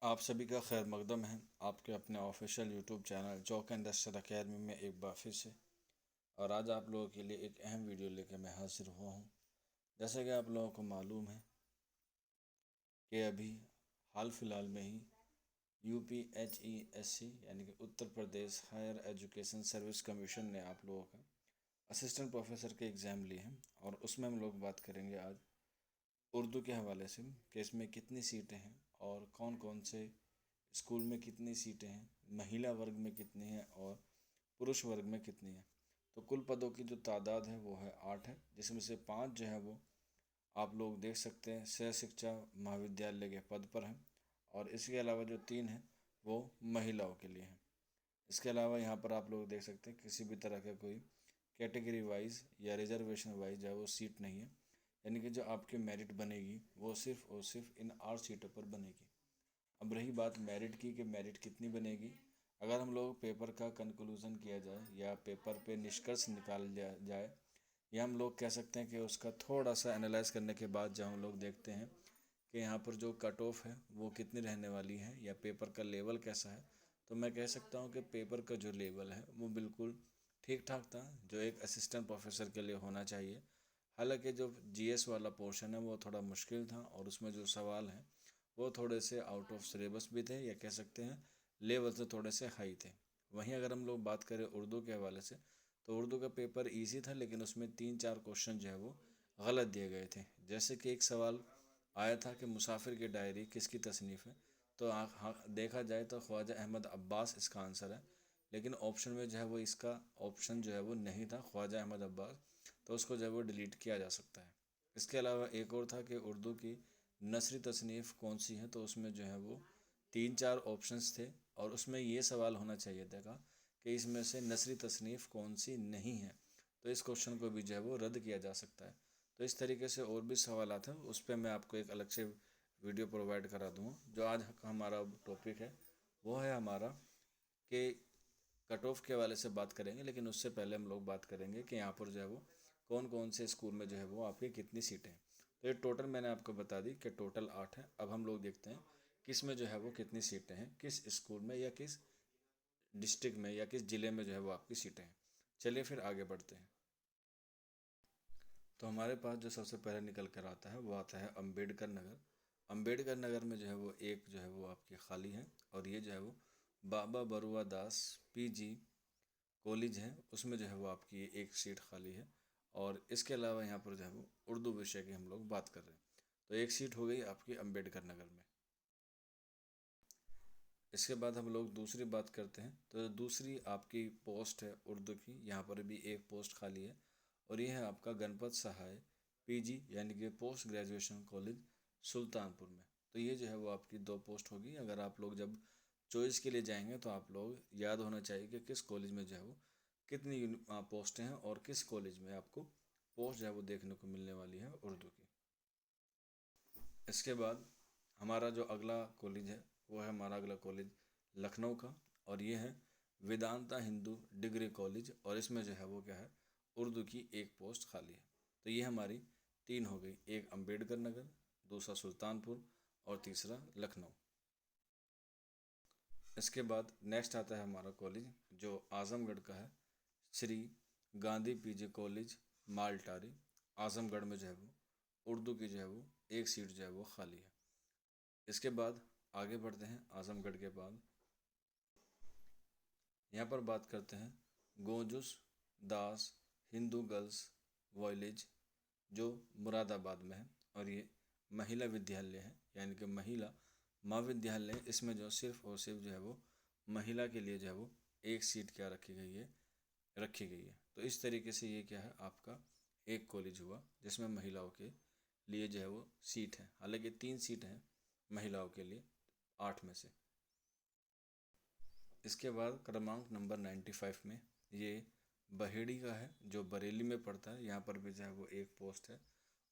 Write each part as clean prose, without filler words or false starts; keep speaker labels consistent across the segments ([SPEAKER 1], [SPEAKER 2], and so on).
[SPEAKER 1] आप सभी का खैर मकदम है आपके अपने ऑफिशियल यूट्यूब चैनल जॉक एंड दस्तर अकेडमी में एक बार फिर से। और आज आप लोगों के लिए एक अहम वीडियो लेकर मैं हाजिर हुआ हूँ। जैसा कि आप लोगों को मालूम है कि अभी हाल फिलहाल में ही UPHESC यानी कि Uttar Pradesh higher education service commission ने आप लोगों का असिस्टेंट प्रोफेसर के एग्ज़ाम लिए हैं। और उसमें हम लोग बात करेंगे आज उर्दू के हवाले से कि इसमें कितनी सीटें हैं और कौन कौन से स्कूल में कितनी सीटें हैं, महिला वर्ग में कितनी हैं और पुरुष वर्ग में कितनी हैं। तो कुल पदों की जो तादाद है वो है 8 है, जिसमें से 5 जो है वो आप लोग देख सकते हैं सह शिक्षा महाविद्यालय के पद पर हैं। और इसके अलावा जो 3 हैं वो महिलाओं के लिए हैं। इसके अलावा यहाँ पर आप लोग देख सकते हैं किसी भी तरह का कोई कैटेगरी वाइज या रिजर्वेशन वाइज जो है वो सीट नहीं है, यानी कि जो आपकी मेरिट बनेगी वो सिर्फ और सिर्फ इन 8 सीटों पर बनेगी। अब रही बात मेरिट की कि मेरिट कितनी बनेगी। अगर हम लोग पेपर का कंक्लूज़न किया जाए या पेपर पे निष्कर्ष निकाल लिया जाए, या हम लोग कह सकते हैं कि उसका थोड़ा सा एनालाइज करने के बाद जब हम लोग देखते हैं कि यहाँ पर जो कट ऑफ है वो कितनी रहने वाली है या पेपर का लेवल कैसा है, तो मैं कह सकता हूँ कि पेपर का जो लेवल है वो बिल्कुल ठीक ठाक था, जो एक असिस्टेंट प्रोफेसर के लिए होना चाहिए। हालांकि जो GS वाला पोर्शन है वो थोड़ा मुश्किल था और उसमें जो सवाल हैं वो थोड़े से आउट ऑफ सिलेबस भी थे, या कह सकते हैं लेवल से थोड़े से हाई थे। वहीं अगर हम लोग बात करें उर्दू के हवाले से, तो उर्दू का पेपर इजी था, लेकिन उसमें 3-4 क्वेश्चन जो है वो गलत दिए गए थे। जैसे कि एक सवाल आया था कि मुसाफिर की डायरी किसकी तसनीफ़ है, तो देखा जाए तो ख्वाजा अहमद अब्बास इसका आंसर है, लेकिन ऑप्शन में जो है वो इसका ऑप्शन जो है वो नहीं था ख्वाजा अहमद अब्बास, तो उसको जो है वो डिलीट किया जा सकता है। इसके अलावा एक और था कि उर्दू की नसरी तसनीफ़ कौन सी है, तो उसमें जो है वो 3-4 ऑप्शंस थे और उसमें ये सवाल होना चाहिए था कि इसमें से नसरी तसनीफ़ कौन सी नहीं है, तो इस क्वेश्चन को भी जो है वो रद्द किया जा सकता है। तो इस तरीके से और भी सवाल हैं, उस पर मैं आपको एक अलग से वीडियो प्रोवाइड करा दूँगा। जो आज हमारा टॉपिक है वो है हमारा कि कट ऑफ के हवाले से बात करेंगे, लेकिन उससे पहले हम लोग बात करेंगे कि यहाँ पर जो है वो कौन कौन से स्कूल में जो है वो आपकी कितनी सीटें हैं। तो ये टोटल मैंने आपको बता दी कि टोटल 8 है। अब हम लोग देखते हैं किस में जो है वो कितनी सीटें हैं, किस स्कूल में या किस डिस्ट्रिक्ट में या किस ज़िले में जो है वो आपकी सीटें हैं। चलिए फिर आगे बढ़ते हैं। तो हमारे पास जो सबसे पहले निकल कर आता है वो आता है अम्बेडकर नगर। अम्बेडकर नगर में जो है वो एक जो है वो आपकी खाली है, और ये जो है वो बाबा बरुआ दास PG कॉलेज है, उसमें जो है वो आपकी एक सीट खाली है। और इसके अलावा यहाँ पर जो है वो उर्दू विषय की हम लोग बात कर रहे हैं, तो एक सीट हो गई आपकी अम्बेडकर नगर में। इसके बाद हम लोग दूसरी बात करते हैं, तो दूसरी आपकी पोस्ट है उर्दू की, यहाँ पर भी एक पोस्ट खाली है, और ये है आपका गणपत सहाय PG यानी कि पोस्ट ग्रेजुएशन कॉलेज सुल्तानपुर में। तो ये जो है वो आपकी 2 पोस्ट होगी। अगर आप लोग जब चॉइस के लिए जाएंगे तो आप लोग याद होना चाहिए कि किस कॉलेज में जो है वो कितनी पोस्टें हैं और किस कॉलेज में आपको पोस्ट जो है वो देखने को मिलने वाली है उर्दू की। इसके बाद हमारा जो अगला कॉलेज है वो है हमारा अगला कॉलेज लखनऊ का, और ये है वेदांता हिंदू डिग्री कॉलेज, और इसमें जो है वो क्या है उर्दू की एक पोस्ट खाली है। तो ये हमारी 3 हो गई, एक अम्बेडकर नगर, दूसरा सुल्तानपुर और तीसरा लखनऊ। इसके बाद नेक्स्ट आता है हमारा कॉलेज जो आज़मगढ़ का है, श्री गांधी PG कॉलेज मालटारी। आज़मगढ़ में जो है वो उर्दू की जो है वो एक सीट जो है वो खाली है। इसके बाद आगे बढ़ते हैं। आज़मगढ़ के बाद यहाँ पर बात करते हैं गोजुस दास हिंदू गर्ल्स कॉलेज, जो मुरादाबाद में है, और ये महिला विद्यालय है यानी कि महिला महाविद्यालय। इसमें जो सिर्फ और सिर्फ जो है वो महिला के लिए जो है वो एक सीट क्या रखी गई है। तो इस तरीके से ये क्या है आपका एक कॉलेज हुआ जिसमें महिलाओं के लिए जो है वो सीट है। हालांकि 3 सीट हैं महिलाओं के लिए 8 में से। इसके बाद क्रमांक नंबर 95 में ये बहेड़ी का है जो बरेली में पड़ता है। यहाँ पर भी जो है वो एक पोस्ट है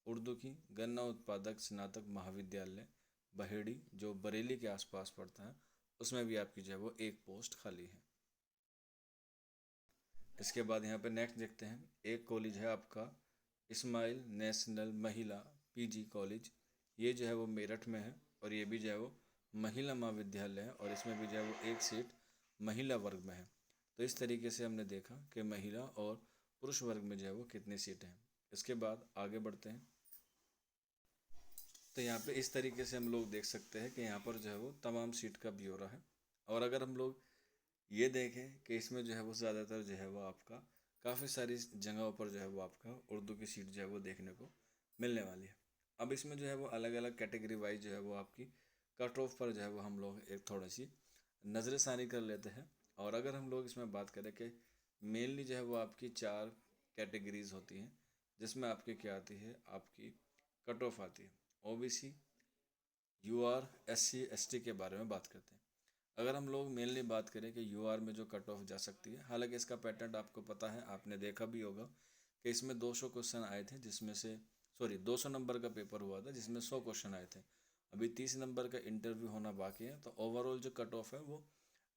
[SPEAKER 1] उर्दू की, गन्ना उत्पादक स्नातक महाविद्यालय बहेड़ी जो बरेली के आसपास पड़ता है, उसमें भी आपकी जो है वो एक पोस्ट खाली है। इसके बाद यहाँ पे नेक्स्ट देखते हैं, एक कॉलेज है आपका इस्माइल नेशनल महिला PG कॉलेज। ये जो है वो मेरठ में है, और ये भी जो है वो महिला महाविद्यालय है और इसमें भी जो है वो एक सीट महिला वर्ग में है। तो इस तरीके से हमने देखा कि महिला और पुरुष वर्ग में जो है वो कितनी सीटें हैं। इसके बाद आगे बढ़ते हैं। तो यहाँ पे इस तरीके से हम लोग देख सकते हैं कि यहाँ पर जो है वो तमाम सीट का ब्यौरा है। और अगर हम लोग ये देखें कि इसमें जो है वो ज़्यादातर जो है वो आपका काफ़ी सारी जगहों पर जो है वो आपका उर्दू की सीट जो है वो देखने को मिलने वाली है। अब इसमें जो है वो अलग अलग कैटेगरी वाइज जो है वो आपकी कट ऑफ पर जो है वो हम लोग एक थोड़ी सी नज़रसानी कर लेते हैं। और अगर हम लोग इसमें बात करें कि मेनली जो है वो आपकी 4 कैटेगरीज होती हैं, जिसमें आपकी क्या आती है, आपकी कट ऑफ आती है। ओबीसी, यूआर, एससी, एसटी के बारे में बात करते हैं। अगर हम लोग मेनली बात करें कि यूआर में जो कट ऑफ जा सकती है, हालांकि इसका पैटर्न आपको पता है, आपने देखा भी होगा कि इसमें 200 क्वेश्चन आए थे, जिसमें से 200 नंबर का पेपर हुआ था जिसमें 100 क्वेश्चन आए थे। अभी 30 नंबर का इंटरव्यू होना बाकी है। तो ओवरऑल जो कट ऑफ है वो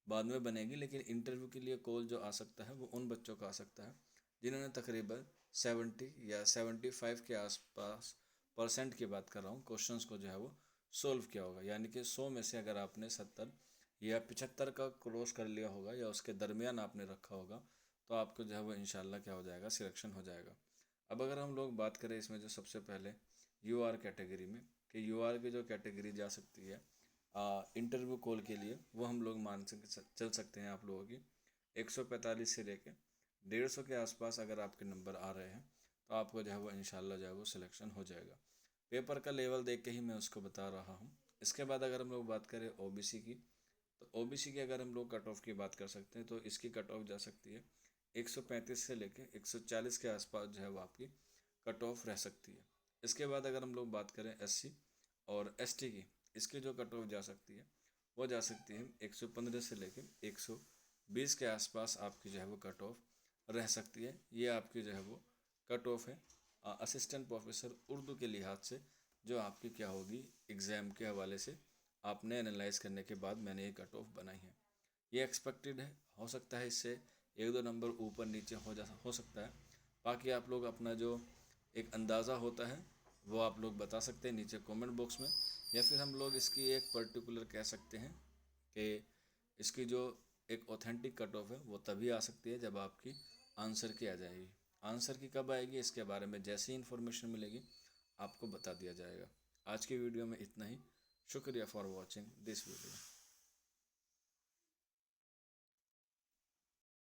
[SPEAKER 1] बाद में बनेगी, लेकिन इंटरव्यू के लिए कॉल जो आ सकता है वो उन बच्चों का आ सकता है जिन्होंने तकरीबन 70 या 75 के आसपास परसेंट की बात कर रहा हूँ, क्वेश्चंस को जो है वो सोल्व किया होगा। यानी कि 100 में से अगर आपने 70 या 75 का क्रॉस कर लिया होगा या उसके दरमियान आपने रखा होगा, तो आपको जो है वो इंशाल्लाह क्या हो जाएगा, सिलेक्शन हो जाएगा। अब अगर हम लोग बात करें इसमें जो सबसे पहले यूआर कैटेगरी में, कि यूआर की जो कैटेगरी जा सकती है इंटरव्यू कॉल के लिए, वो हम लोग मान चल सकते हैं आप लोगों की 145 से लेके 150 के आसपास अगर आपके नंबर आ रहे हैं, तो आपको जो है वो इंशाल्लाह जो है वो सिलेक्शन हो जाएगा। पेपर का लेवल देख के ही मैं उसको बता रहा हूँ। इसके बाद अगर हम लोग बात करें ओबीसी की, तो ओबीसी की अगर हम लोग कट ऑफ की बात कर सकते हैं, तो इसकी कट ऑफ जा सकती है 135 से लेके 140 के आसपास जो है वो आपकी कट ऑफ रह सकती है। इसके बाद अगर हम लोग बात करें एससी और एसटी की, इसकी जो कट ऑफ जा सकती है वो जा सकती है 115 से लेके 120 के आसपास आपकी जो है वो कट ऑफ रह सकती है। ये आपकी जो है वो कट ऑफ है असिस्टेंट प्रोफेसर उर्दू के लिहाज से, जो आपकी क्या होगी एग्ज़ाम के हवाले से आपने एनालाइज करने के बाद मैंने ये कट ऑफ बनाई है। ये एक्सपेक्टेड है, हो सकता है इससे 1-2 नंबर ऊपर नीचे हो सकता है। बाकी आप लोग अपना जो एक अंदाज़ा होता है वो आप लोग बता सकते हैं नीचे कमेंट बॉक्स में, या फिर हम लोग इसकी एक पर्टिकुलर कह सकते हैं कि इसकी जो एक ऑथेंटिक कट ऑफ है वो तभी आ सकती है जब आपकी आंसर की आ जाएगी। आंसर की कब आएगी इसके बारे में जैसी इन्फॉर्मेशन मिलेगी आपको बता दिया जाएगा। आज की वीडियो में इतना ही। शुक्रिया फॉर वॉचिंग दिस वीडियो।